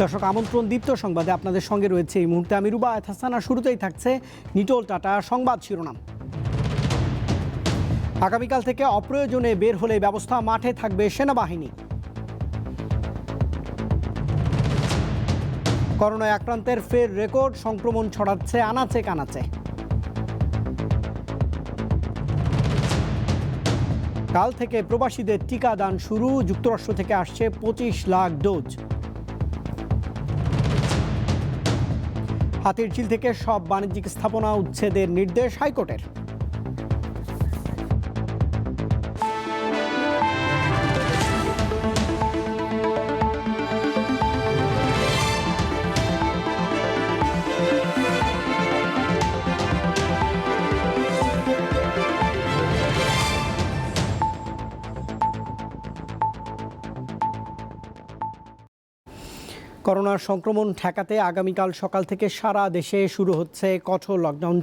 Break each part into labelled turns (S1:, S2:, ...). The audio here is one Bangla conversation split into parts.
S1: দর্শক আমন্ত্রণ দীপ্ত সংবাদে আপনাদের সঙ্গে রয়েছে এই মুহূর্তে আমি রুবায়েত হাসান। আর শুরুতেই থাকছে নিটোল টাটা সংবাদ শিরোনাম। আগামীকাল থেকে অপ্রয়োজনে বের হলে ব্যবস্থা, মাঠে থাকবে সেনাবাহিনী। করোনায় আক্রান্তের ফের রেকর্ড, সংক্রমণ ছড়াচ্ছে আনাচে কানাচে। কাল থেকে প্রবাসীদের টিকাদান শুরু, যুক্তরাষ্ট্র থেকে আসছে 25 লাখ ডোজ। হাতিরঝিল থেকে সব বাণিজ্যিক স্থাপনা উচ্ছেদের নির্দেশ হাইকোর্টের। করোনার সংক্রমণ ঠেকাতে আগামীকাল সকাল থেকে সারা দেশে শুরু হচ্ছে কঠোর লকডাউন।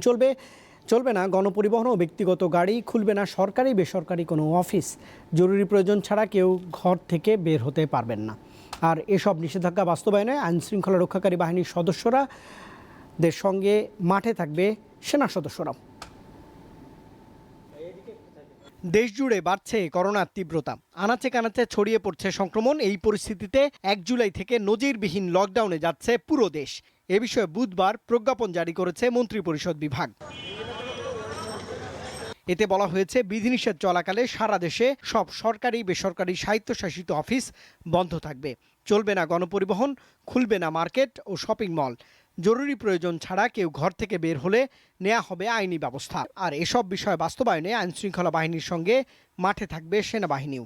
S1: চলবে না গণপরিবহন ও ব্যক্তিগত গাড়ি, খুলবে না সরকারি বেসরকারি কোনো অফিস। জরুরি প্রয়োজন ছাড়া কেউ ঘর থেকে বের হতে পারবেন না। আর এসব নিষেধাজ্ঞা বাস্তবায়নে আইনশৃঙ্খলা রক্ষাকারী বাহিনীর সদস্যরাদের সঙ্গে মাঠে থাকবে সেনা সদস্যরা। দেশ জুড়ে বাড়ছে করোনার তীব্রতা, আনাচে কানাচে ছড়িয়ে পড়ছে সংক্রমণ। এই পরিস্থিতিতে 1 জুলাই থেকে নজিরবিহীন লকডাউনে যাচ্ছে পুরো দেশ। এ বিষয়ে বুধবার প্রজ্ঞাপন জারি করেছে মন্ত্রিপরিষদ বিভাগ। এতে বলা হয়েছে, বিধিনিষেধ চলাকালে সারা দেশে সব সরকারি বেসরকারি স্বায়ত্তশাসিত অফিস বন্ধ থাকবে। চলবে না গণপরিবহন, খুলবে না মার্কেট ও শপিং মল। জরুরি প্রয়োজন ছাড়া কেউ ঘর থেকে বের হলে নেওয়া হবে আইনি ব্যবস্থা। আর এসব বিষয় বাস্তবায়নে আইনশৃঙ্খলা বাহিনীর সঙ্গে মাঠে থাকবে সেনাবাহিনীও।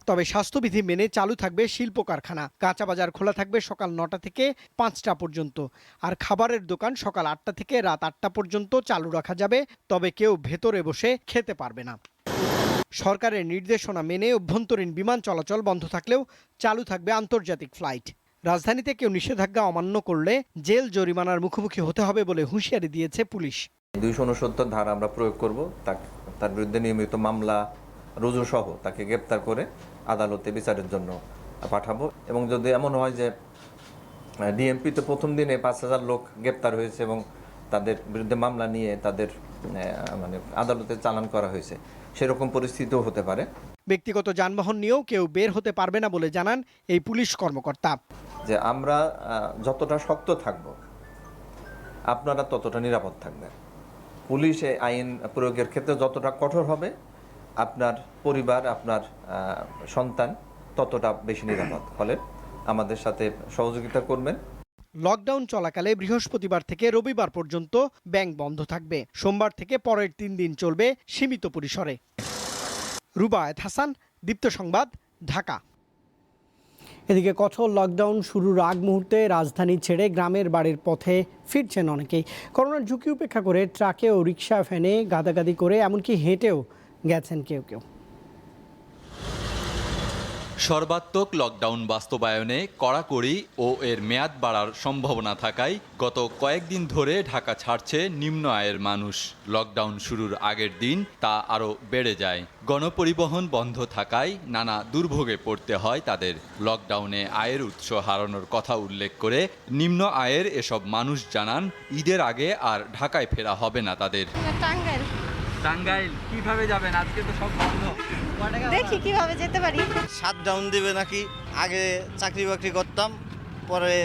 S1: তবে স্বাস্থ্যবিধি মেনে চালু থাকবে শিল্প কারখানা। কাঁচা বাজার খোলা থাকবে সকাল 9টা থেকে 5টা পর্যন্ত। আর খাবারের দোকান সকাল 8টা থেকে রাত 8টা পর্যন্ত চালু রাখা যাবে, তবে কেউ ভেতরে বসে খেতে পারবে না। সরকারের নির্দেশনা মেনে অভ্যন্তরীণ বিমান চলাচল বন্ধ থাকলেও চালু থাকবে আন্তর্জাতিক ফ্লাইট। রাজধানীতে কেউ নিষেধাজ্ঞা অমান্য করলে জেল জরিমানার মুখোমুখি হতে হবে বলে হুঁশিয়ারি দিয়েছে পুলিশ।
S2: 269 ধারা আমরা প্রয়োগ করব, তার বিরুদ্ধে নিয়মিত মামলা রুজু সহ তাকে গ্রেপ্তার করে আদালতে বিচারের জন্য পাঠাবো। এবং যদি এমন হয় যে ডিএমপিতে প্রথম দিনে 5,000 লোক গ্রেপ্তার হয়েছে এবং তাদের বিরুদ্ধে মামলা নিয়ে তাদের আদালতে চালান করা হয়েছে, সেরকম পরিস্থিতিও হতে পারে।
S1: ব্যক্তিগত যানবাহন নিয়েও কেউ বের হতে পারবে না বলে জানান এই পুলিশ কর্মকর্তা।
S2: যে আমরা যতটা শক্ত থাকব, আপনারা ততটা নিরাপদ থাকবেন। পুলিশ আইন প্রয়োগের ক্ষেত্রে যতটা কঠোর হবে, আপনার পরিবার, আপনার সন্তান ততটা বেশি নিরাপদ। ফলে আমাদের সাথে সহযোগিতা করবেন।
S1: লকডাউন চলাকালে বৃহস্পতিবার থেকে রবিবার পর্যন্ত ব্যাংক বন্ধ থাকবে। সোমবার থেকে পরের 3 দিন চলবে সীমিত পরিসরে। রুবায়েত হাসান, দীপ্ত সংবাদ, ঢাকা। এদিকে কঠোর লকডাউন শুরুর আগ মুহূর্তে রাজধানী ছেড়ে গ্রামের বাড়ির পথে ফিরছেন অনেকেই। করোনার ঝুঁকি উপেক্ষা করে ট্রাকে ও রিক্সা ভ্যানে গাদাগাদি করে এমনকি হেঁটেও গেছেন কেউ কেউ।
S3: সর্বাত্মক লকডাউন বাস্তবায়নে কড়াকড়ি ও এর মেয়াদ বাড়ার সম্ভাবনা থাকায় গত কয়েকদিন ধরে ঢাকা ছাড়ছে নিম্ন আয়ের মানুষ। লকডাউন শুরুর আগের দিন তা আরও বেড়ে যায়। গণপরিবহন বন্ধ থাকায় নানা দুর্ভোগে পড়তে হয় তাদের। লকডাউনে আয়ের উৎস হারানোর কথা উল্লেখ করে নিম্ন আয়ের এসব মানুষ জানান, ঈদের আগে আর ঢাকায় ফেরা হবে না তাদের।
S4: টাঙ্গাইল কিভাবে যাবেন? আজকে তো সব বন্ধ।
S5: দেখি কিভাবে যেতে পারি।
S6: শাটডাউন দেবে নাকি? আগে চাকরি বাকরি করতাম, পরে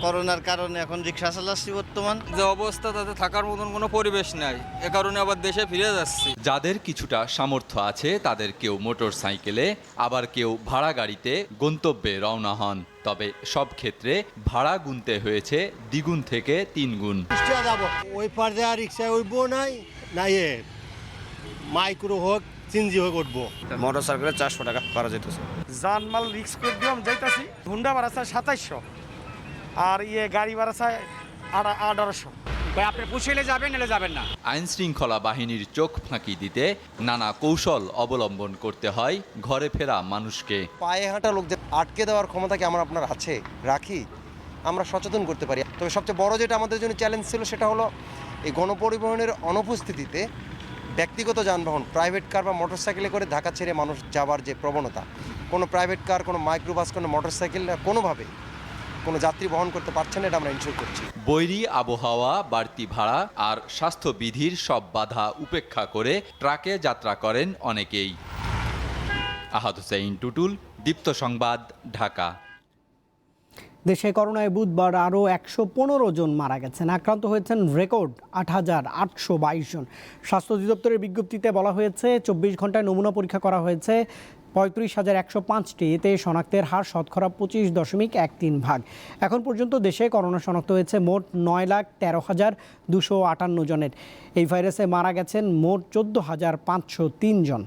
S6: করোনার কারণে এখন রিক্সা চালাচ্ছি। বর্তমান
S4: যে অবস্থা, তাতে থাকার মতন কোনো পরিবেশ নাই, এ কারণে আবার দেশে ফিরে যাচ্ছি।
S3: যাদের কিছুটা সামর্থ্য আছে তাদের কেউ মোটর সাইকেলে, আবার কেউ ভাড়া গাড়িতে গন্তব্যে রওনা হন। তবে সব ক্ষেত্রে ভাড়া গুনতে হয়েছে দ্বিগুণ থেকে 3 গুণ।
S7: ওই পার দেওয়া রিক্সায় উঠবো নাই, মাইক্রো হোক চিনজি হোক উঠবো।
S6: মোটর সাইকেলে 400 টাকা ভাড়া যেতেছে।
S8: জানমাল রিক্স করে দিলাম যাইতাছি। হুন্ডা ভাড়া চায় 2700, আর গাড়ি ভাড়া চায় 1800।
S4: আপনি পুষিলে যাবেন, এলে যাবেন না।
S3: আইন শৃঙ্খলা বাহিনীর চোখ ফাঁকি দিতে নানা কৌশল অবলম্বন করতে হয় ঘরে ফেরা মানুষকে।
S9: পায়ে হাঁটা লোকদের আটকে দেওয়ার ক্ষমতা কি আপনার আছে? রাখি, আমরা সচেতন করতে পারি। তবে সবচেয়ে বড় যেটা আমাদের জন্য চ্যালেঞ্জ ছিল, সেটা হলো এই গণপরিবহনের অনুপস্থিতিতে ব্যক্তিগত যানবাহন, প্রাইভেট কার বা মোটরসাইকেলে করে ঢাকা ছেড়ে মানুষ যাওয়ার যে প্রবণতা, কোনো প্রাইভেট কার, কোনো মাইক্রোবাস, কোনো মোটরসাইকেল কোনোভাবে কোনো যাত্রী বহন করতে পারছে না, এটা আমরা ইনশিওর করছি।
S3: বৈরী আবহাওয়া, বাড়তি ভাড়া আর স্বাস্থ্যবিধির সব বাধা উপেক্ষা করে ট্রাকে যাত্রা করেন অনেকেই। আহাদ হোসেন টুটুল, দীপ্ত সংবাদ, ঢাকা।
S1: দেশে করোনায় বুধবার আরও 115 জন মারা গেছেন। আক্রান্ত হয়েছেন রেকর্ড 8,822 জন। স্বাস্থ্য অধিদপ্তরের বিজ্ঞপ্তিতে বলা হয়েছে 24 ঘন্টায় নমুনা পরীক্ষা করা হয়েছে 35,105টি। এতে শনাক্তের হার শতকরা 25.13%। এখন পর্যন্ত দেশে করোনা শনাক্ত হয়েছে মোট 9,13,258 জনের। এই ভাইরাসে মারা গেছেন মোট 14,503 জন।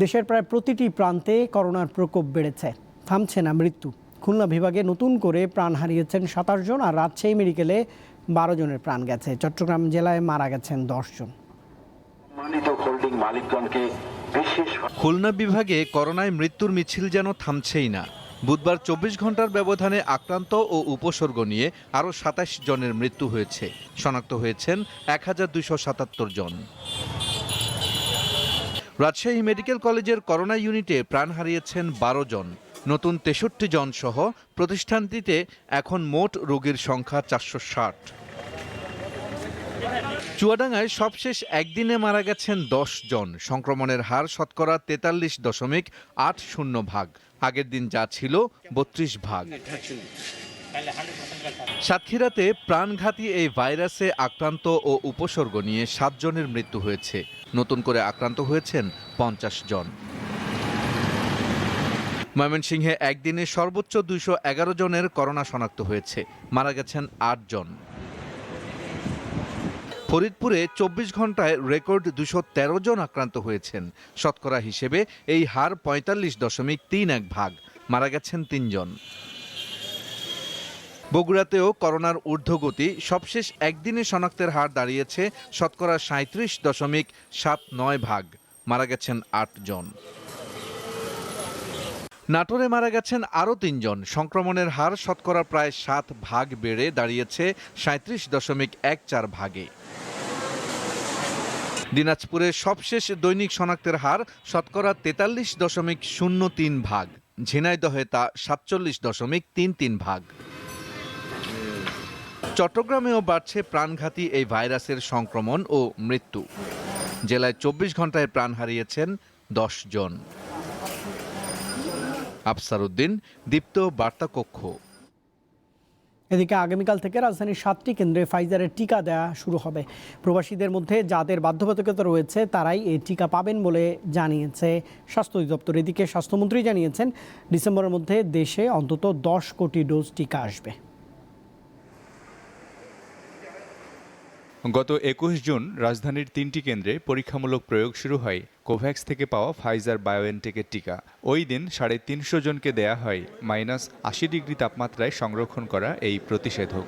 S1: দেশের প্রায় প্রতিটি প্রান্তে করোনার প্রকোপ বেড়েছে, থামছে না মৃত্যু। খুলনা বিভাগে নতুন করে প্রাণ হারিয়েছেন 27 জন, আর রাজশাহী মেডিকেলে 12 জনের প্রাণ গেছে। চট্টগ্রাম জেলায় মারা গেছেন 10 জন।
S10: খুলনা বিভাগে করোনায় মৃত্যুর মিছিল যেন থামছেই না। বুধবার 24 ঘন্টার ব্যবধানে আক্রান্ত ও উপসর্গ নিয়ে আরও 27 জনের মৃত্যু হয়েছে। শনাক্ত হয়েছেন 1,277 জন। রাজশাহী মেডিকেল কলেজের করোনা ইউনিটে প্রাণ হারিয়েছেন 12 জন। নতুন 63 জন সহ প্রতিষ্ঠানটিতে এখন মোট রোগীর সংখ্যা 460। চুয়াডাঙ্গায় সবশেষ একদিনে মারা গেছেন 10 জন। সংক্রমণের হার শতকরা 43.80%। আগের দিন যা ছিল 32%। সাতক্ষীরাতে প্রাণঘাতী এই ভাইরাসে আক্রান্ত ও উপসর্গ নিয়ে 7 জনের মৃত্যু হয়েছে। নতুন করে আক্রান্ত হয়েছেন 50 জন। ময়মনসিংহে একদিনে সর্বোচ্চ 211 জনের করোনা শনাক্ত হয়েছে, মারা গেছেন 8 জন। ফরিদপুরে 24 ঘন্টায় রেকর্ড 213 জন আক্রান্ত হয়েছেন। শতকরা হিসেবে এই হার 45.31%। মারা গেছেন 3 জন। বগুড়াতেও করোনার ঊর্ধ্বগতি। সবশেষ একদিনে শনাক্তের হার দাঁড়িয়েছে শতকরা 37.79%। মারা গেছেন 8 জন। নাটোরে মারা গেছেন আরও 3 জন। সংক্রমণের হার শতকরা প্রায় 7% বেড়ে দাঁড়িয়েছে 37.14%। দিনাজপুরে সবশেষ দৈনিক শনাক্তের হার শতকরা 43.03%। ঝিনাইদহে তা 47.33%। চট্টগ্রামেও বাড়ছে প্রাণঘাতী এই ভাইরাসের সংক্রমণ ও মৃত্যু। জেলায় 24 ঘন্টায় প্রাণ হারিয়েছেন 10 জন। আফসার উদ্দিন, দীপ্ত বার্তা কক্ষ।
S1: এদিকে আগামীকাল থেকে রাজধানীর 7টি কেন্দ্রে ফাইজারের টিকা দেওয়া শুরু হবে। প্রবাসীদের মধ্যে যাদের বাধ্যবাধকতা রয়েছে তারাই এই টিকা পাবেন বলে জানিয়েছে স্বাস্থ্য অধিদপ্তর। এদিকে স্বাস্থ্যমন্ত্রী জানিয়েছেন ডিসেম্বরের মধ্যে দেশে অন্তত 10 কোটি ডোজ টিকা আসবে।
S11: গত 21 জুন রাজধানীর 3টি কেন্দ্রে পরীক্ষামূলক প্রয়োগ শুরু হয় কোভ্যাক্স থেকে পাওয়া ফাইজার বায়োএনটেকের টিকা। ওই দিন 350 জনকে দেয়া হয় -80 ডিগ্রি তাপমাত্রায় সংরক্ষণ করা এই প্রতিষেধক।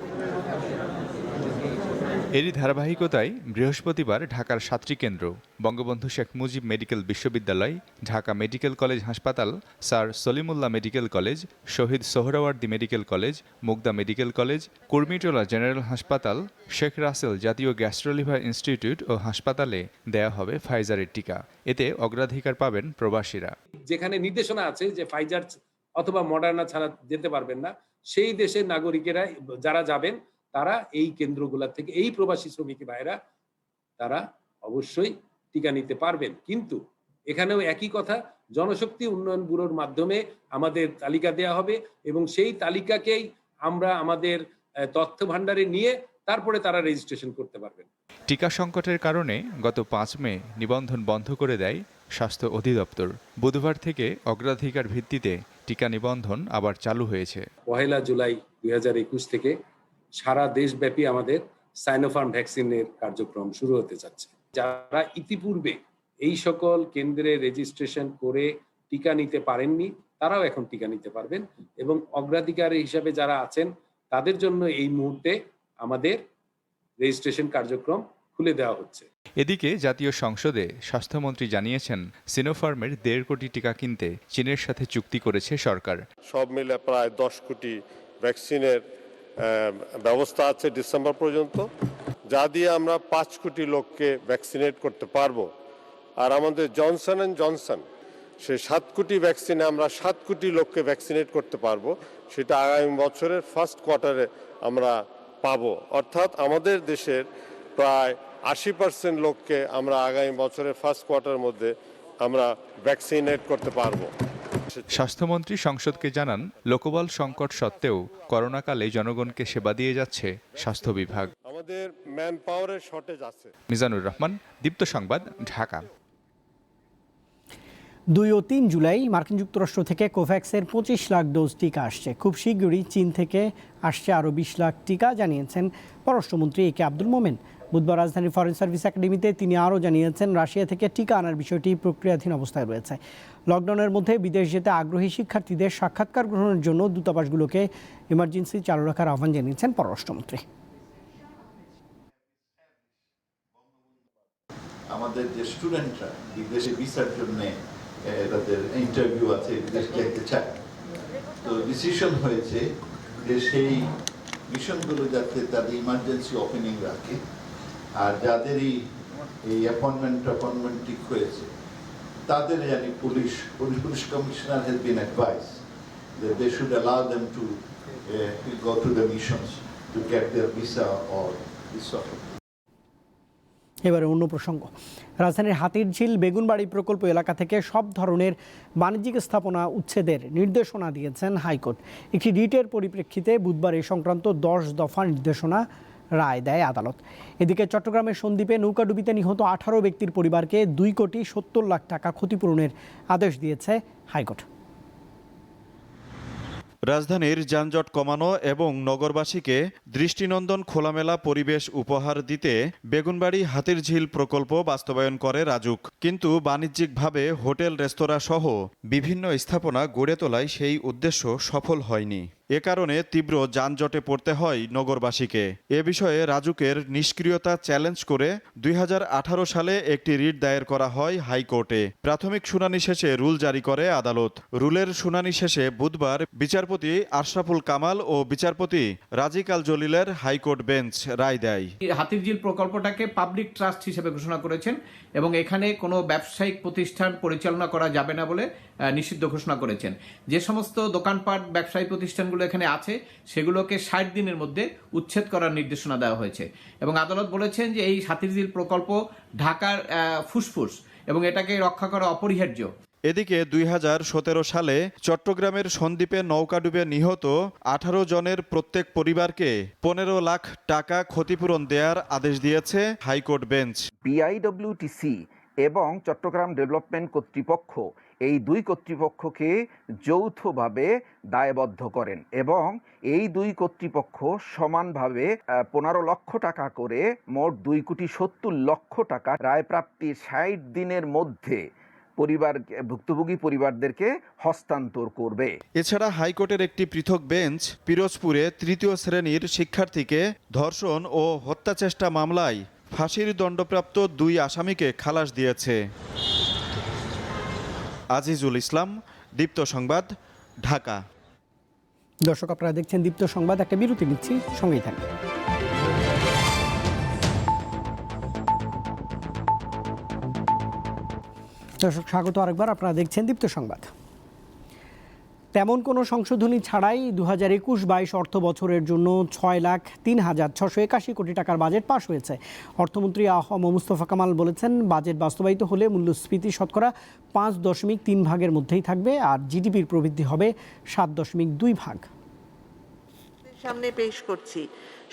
S11: এরই ধারাবাহিকতায় বৃহস্পতিবার ঢাকার 7টি কেন্দ্র বঙ্গবন্ধু শেখ মুজিব মেডিকেল বিশ্ববিদ্যালয়, ঢাকা মেডিকেল কলেজ হাসপাতাল, sir Salimullah medical college, Shahid Suhrawardy medical college, Mugda medical college, Kurmitola general হাসপাতাল, শেখ রাসেল জাতীয় গ্যাস্ট্রোলিভার ইনস্টিটিউট ও হাসপাতালে দেয়া হবে ফাইজারের টিকা। এতে অগ্রাধিকার পাবেন প্রবাসীরা।
S12: যেখানে নির্দেশনা আছে যে ফাইজার অথবা মডার্না ছাড়া যেতে পারবেন না, সেই দেশের নাগরিকেরা যারা যাবেন তারা এই কেন্দ্রগুলো থেকে, এই প্রবাসী শ্রমিক ভাইরা তারা অবশ্যই টিকা নিতে পারবেন। কিন্তু এখানেও একই কথা, জনশক্তি উন্নয়ন ব্যুরোর মাধ্যমে আমাদের তালিকা দেয়া হবে এবং সেই তালিকাকেই আমরা আমাদের তথ্য ভান্ডারে নিয়ে তারপরে তারা রেজিস্ট্রেশন করতে পারবেন।
S11: টিকা সংকটের কারণে গত 5 মে নিবন্ধন বন্ধ করে দেয় স্বাস্থ্য অধিদপ্তর। বুধবার থেকে অগ্রাধিকার ভিত্তিতে টিকা নিবন্ধন আবার চালু হয়েছে। 1
S12: জুলাই 2021 থেকে সারা দেশব্যাপী আমাদের সাইনোফার্ম ভ্যাকসিনের কার্যক্রম শুরু হতে যাচ্ছে। যারা ইতিপূর্বে এই সকল কেন্দ্রে রেজিস্ট্রেশন করে টিকা নিতে পারেননি তারাও এখন টিকা নিতে পারবেন এবং অগ্রাধিকার হিসাবে যারা আছেন তাদের জন্য এই মুহূর্তে আমাদের রেজিস্ট্রেশন কার্যক্রম খুলে দেওয়া হচ্ছে।
S11: এদিকে জাতীয় সংসদে স্বাস্থ্যমন্ত্রী জানিয়েছেন সিনোফার্মের 1.5 কোটি টিকা কিনতে চীনের সাথে চুক্তি করেছে সরকার।
S7: সব মিলে প্রায় 10 কোটি ভ্যাকসিনের ব্যবস্থা আছে ডিসেম্বর পর্যন্ত, যা দিয়ে আমরা 5 কোটি লোককে ভ্যাকসিনেট করতে পারবো। আর আমাদের জনসন অ্যান্ড জনসন সেই 7 কোটি ভ্যাকসিনে আমরা 7 কোটি লোককে ভ্যাকসিনেট করতে পারবো, সেটা আগামী বছরের ফার্স্ট কোয়ার্টারে আমরা পাবো। অর্থাৎ আমাদের দেশের প্রায় 80% লোককে আমরা আগামী বছরের ফার্স্ট কোয়ার্টারের মধ্যে আমরা ভ্যাকসিনেট করতে পারবো।
S11: স্বাস্থ্যমন্ত্রী সংসদকে জানান, লোকবল সংকট সত্ত্বেও করোনাকালে জনগণকে সেবা দিয়ে যাচ্ছে স্বাস্থ্য বিভাগ।
S7: আমাদের ম্যান পাওয়ারের শর্টেজ আছে।
S11: মিজানুর রহমান, দীপ্ত সংবাদ, ঢাকা।
S1: 2 ও 3 জুলাই মার্কিন যুক্তরাষ্ট্র থেকে কোভ্যাক্সের 25 লাখ ডোজ টিকা আসছে। খুব শীঘ্রই চীন থেকে আসছে আরও 20 লাখ টিকা, জানিয়েছেন পররাষ্ট্রমন্ত্রী এ কে আব্দুল মোমেন। বুধবার রাজধানীর ফরেন সার্ভিস একাডেমিতে তিনি আরও জানিয়েছেন, রাশিয়া থেকে টিকা আনার বিষয়টি প্রক্রিয়াধীন অবস্থায় রয়েছে। লকডাউনের মধ্যে বিদেশ যেতে আগ্রহী শিক্ষার্থীদের সাক্ষাৎকার গ্রহণের জন্য দূতাবাসগুলোকে ইমার্জেন্সি চালু রাখার আহ্বান জানিয়েছেন পররাষ্ট্রমন্ত্রী।
S13: আমাদের যে স্টুডেন্টরা বিদেশে ভিসার জন্য তাদের ইন্টারভিউ আছে, বিদেশ যেতে চায়, তো ডিসিশন হয়েছে যে সেই মিশনগুলো যাতে তাদের ইমার্জেন্সি ওপেনিং রাখে, আর যাদেরই এই অ্যাপয়েন্টমেন্ট ঠিক হয়েছে তাদের জানি police commissioner has been advice that they should allow them to go to the missions to get their visa or this sort of.
S1: এবারে অন্য প্রসঙ্গ। রাজধানীর হাতিরঝিল বেগুনবাড়ি প্রকল্প এলাকা থেকে সব ধরনের বাণিজ্যিক স্থাপনা উচ্ছেদের নির্দেশনা দিয়েছেন হাইকোর্ট। একটি রিটের পরিপ্রেক্ষিতে বুধবার এই সংক্রান্ত 10 দফা নির্দেশনা রায় দেয় আদালত। এদিকে চট্টগ্রামের সন্দ্বীপে নৌকাডুবিতে নিহত 18 ব্যক্তির পরিবারকে 2,70,00,000 টাকা ক্ষতিপূরণের আদেশ দিয়েছে হাইকোর্ট।
S14: রাজধানীর যানজট কমানো এবং নগরবাসীকে দৃষ্টিনন্দন খোলামেলা পরিবেশ উপহার দিতে বেগুনবাড়ি হাতিরঝিল প্রকল্প বাস্তবায়ন করে রাজুক। কিন্তু বাণিজ্যিকভাবে হোটেল, রেস্তোরাঁ সহ বিভিন্ন স্থাপনা গড়ে তোলায় সেই উদ্দেশ্য সফল হয়নি। এ কারণে তীব্র যানজটে পড়তে হয় নগরবাসীকে। এ বিষয়ে রাজুকের নিষ্ক্রিয়তা চ্যালেঞ্জ করে 2018 সালে একটি রিট দায়ের করা হয় হাইকোর্টে। প্রাথমিক শুনানি শেষে রুল জারি করে আদালত। রুলের শুনানি শেষে বুধবার বিচারপতি আশরাফুল কামাল ও বিচারপতি রাজিকাল জলিলের হাইকোর্ট বেঞ্চ রায় দেয়।
S15: হাতিরঝিল প্রকল্পটাকে পাবলিক ট্রাস্ট হিসেবে ঘোষণা করেছেন এবং এখানে কোনো ব্যবসায়িক প্রতিষ্ঠান পরিচালনা করা যাবে না বলে নিষিদ্ধ ঘোষণা করেছেন। যে সমস্ত দোকানপাট, ব্যবসায়ী প্রতিষ্ঠানগুলো এখানে আছে সেগুলোকে 60 দিনের মধ্যে উচ্ছেদ করার নির্দেশনা দেওয়া হয়েছে এবং আদালত বলেছেন যে এই হাতিরঝিল প্রকল্প ঢাকার ফুসফুস এবং এটাকে রক্ষা করা অপরিহার্য।
S14: এদিকে 2017 সালে চট্টগ্রামের সন্দ্বীপে নৌকাডুবে নিহত 18 জনের প্রত্যেক পরিবারকে 15 লাখ টাকা ক্ষতিপূরণ দেওয়ার আদেশ দিয়েছে হাইকোর্ট বেঞ্চ।
S16: বিআইডব্লিউটিসি এবং চট্টগ্রাম ডেভেলপমেন্ট কর্তৃপক্ষ এই দুই কর্তৃপক্ষকে যৌথভাবে দায়বদ্ধ করেন এবং এই দুই কর্তৃপক্ষ সমানভাবে 15 লক্ষ টাকা করে মোট 2,70,00,000 টাকা রায়প্রাপ্তির 60 দিনের মধ্যে ভুক্তভোগী পরিবারদেরকে হস্তান্তর করবে।
S14: এছাড়া হাইকোর্টের একটি পৃথক বেঞ্চ পিরোজপুরে 3য় শ্রেণীর শিক্ষার্থীকে ধর্ষণ ও হত্যাচেষ্টা মামলায় ফাঁসির দণ্ডপ্রাপ্ত 2 আসামিকে খালাস দিয়েছে। আজিজুল ইসলাম, দীপ্ত সংবাদ, ঢাকা।
S1: দর্শক, আপনারা দেখছেন দীপ্ত সংবাদ। একটা বিরতি নিচ্ছি, সঙ্গেই থাকবেন। দর্শক, স্বাগত আরেকবার। আপনারা দেখছেন দীপ্ত সংবাদ। তেমন কোনো সংশোধনী ছাড়াই 2021-22 অর্থ বছরের জন্য 6,03,681 কোটি টাকার বাজেট পাশ হয়েছে। অর্থমন্ত্রী আ.হ.ম মুস্তফা কামাল বলেছেন, বাজেট বাস্তবায়িত হলে মূল্যস্ফীতি শতকরা 5.3% মধ্যেই থাকবে আর জিডিপির প্রবৃদ্ধি হবে 7.2%।
S17: সামনে পেশ করছি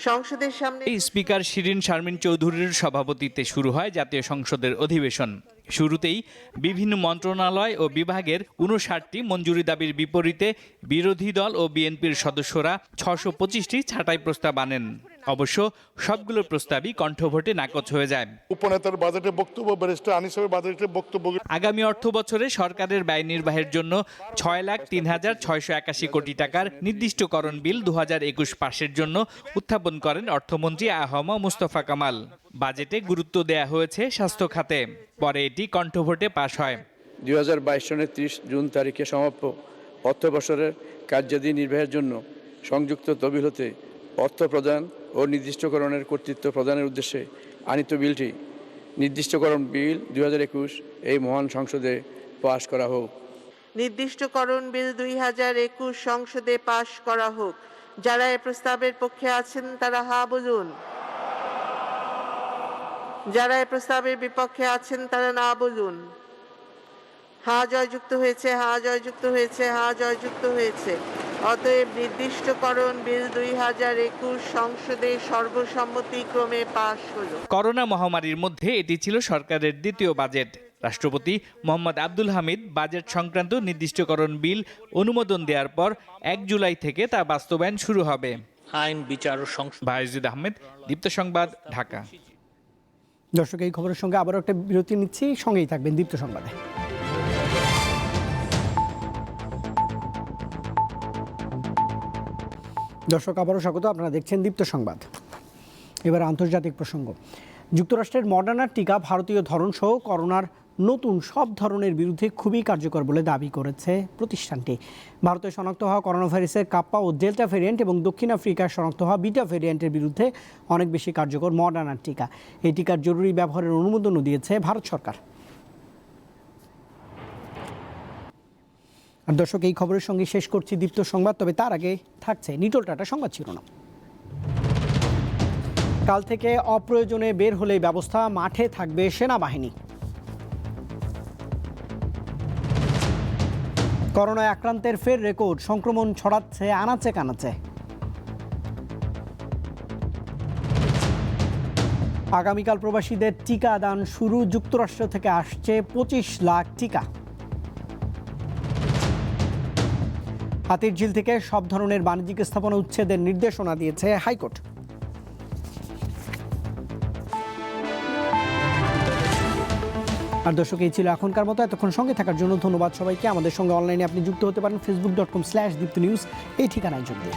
S17: সংসদের সামনে
S18: স্পিকার শিরিন শারমিন চৌধুরীর সভাপতিত্বে শুরু হয় জাতীয় সংসদের অধিবেশন। শুরুতেই বিভিন্ন মন্ত্রণালয় ও বিভাগের 59টি মঞ্জুরি দাবির বিপরীতে বিরোধী দল ও বিএনপির সদস্যরা 625টি ছাঁটাই প্রস্তাব আনেন। অবশ্য সবগুলোর প্রস্তাবই কণ্ঠভোটে নাকচ হয়ে যায়।
S19: উপনেতার বাজেটে বক্তব্য, ব্যারিস্টার আনিসের বাজেটে বক্তব্য।
S18: আগামী অর্থ বছরে সরকারের ব্যয় নির্বাহের জন্য 6,03,681 কোটি টাকার নির্দিষ্টকরণ বিল 2021 পাশের জন্য উত্থাপন করেন অর্থমন্ত্রী আ.হ.ম মুস্তফা কামাল। বাজেটে গুরুত্ব দেয়া হয়েছে স্বাস্থ্য খাতে, পরে এটি কণ্ঠভোটে পাশ হয়।
S20: 2022 সনের 30 জুন তারিখে সমাপ্ত অর্থ বছরের কার্যাদি নির্বাহের জন্য সংযুক্ত তহবিল হতে অর্থ প্রদান ও নির্দিষ্টকরণের কর্তৃত্ব প্রদানের উদ্দেশ্যে আনিত বিলটি নির্দিষ্টকরণ বিল 2021 এই মহান সংসদে পাশ করা হোক।
S17: নির্দিষ্টকরণ বিল 2021 সংসদে পাশ করা হোক। যারা এ প্রস্তাবের পক্ষে আছেন তারা হা বলুন। যারা এ প্রস্তাবের বিপক্ষে আছেন তারা না বলুন। হা জয়যুক্ত হয়েছে, হা জয়যুক্ত হয়েছে, হা জয়যুক্ত হয়েছে। অতএব নির্দিষ্টকরণ বিল 2021 সংসদে সর্বসম্মতিক্রমে পাশ হলো।
S18: করোনা মহামারীর মধ্যে এটি ছিল সরকারের দ্বিতীয় বাজেট। রাষ্ট্রপতি মোহাম্মদ আব্দুল হামিদ বাজেট সংক্রান্ত নির্দিষ্টকরণ বিল অনুমোদন দেওয়ার পর 1 জুলাই থেকে তা বাস্তবায়ন শুরু হবে।
S21: আইন বিচার ও
S18: বায়েজিদ আহমেদ, দীপ্ত সংবাদ, ঢাকা।
S1: দর্শক, এই খবরের সঙ্গে আবারও একটা বিরতি নিচ্ছি, সঙ্গেই থাকবেন দীপ্ত সংবাদে। দর্শক, আবারও স্বাগত, আপনারা দেখছেন দীপ্ত সংবাদ। এবার আন্তর্জাতিক প্রসঙ্গ। যুক্তরাষ্ট্রের মডার্নার টিকা ভারতীয় ধরনসহ করোনার নতুন সব ধরনের বিরুদ্ধে খুবই কার্যকর বলে দাবি করেছে প্রতিষ্ঠানটি। ভারতে শনাক্ত হওয়া করোনা ভাইরাসের কাপ্পা ও ডেল্টা ভ্যারিয়েন্ট এবং দক্ষিণ আফ্রিকায় শনাক্ত হওয়া বিটা ভ্যারিয়েন্টের বিরুদ্ধে অনেক বেশি কার্যকর মডার্নার টিকা। এই টিকার জরুরি ব্যবহারের অনুমোদনও দিয়েছে ভারত সরকার। আর দর্শক, এই খবরের সঙ্গে শেষ করছি দীপ্ত সংবাদ, তবে তার আগে থাকছে নিটল টাটা সংবাদ শিরোনাম। কাল থেকে অপ্রয়োজনে বের হলেই ব্যবস্থা, মাঠে থাকবে সেনাবাহিনী। করোনায় আক্রান্তের ফের রেকর্ড, সংক্রমণ ছড়াচ্ছে আনাচে কানাচে। আগামীকাল প্রবাসীদের টিকা দান শুরু, যুক্তরাষ্ট্র থেকে আসছে 25 লাখ টিকা। হাতিরঝিল থেকে সব ধরনের বাণিজ্যিক স্থাপনা উচ্ছেদের নির্দেশনা দিয়েছে হাইকোর্ট। আর দর্শক, এই ছিল এখনকার মতো। এতক্ষণ সঙ্গে থাকার জন্য ধন্যবাদ সবাইকে। আমাদের সঙ্গে অনলাইনে আপনি যুক্ত হতে পারেন facebook.com/diptonews এই ঠিকানায় যোগ দিন।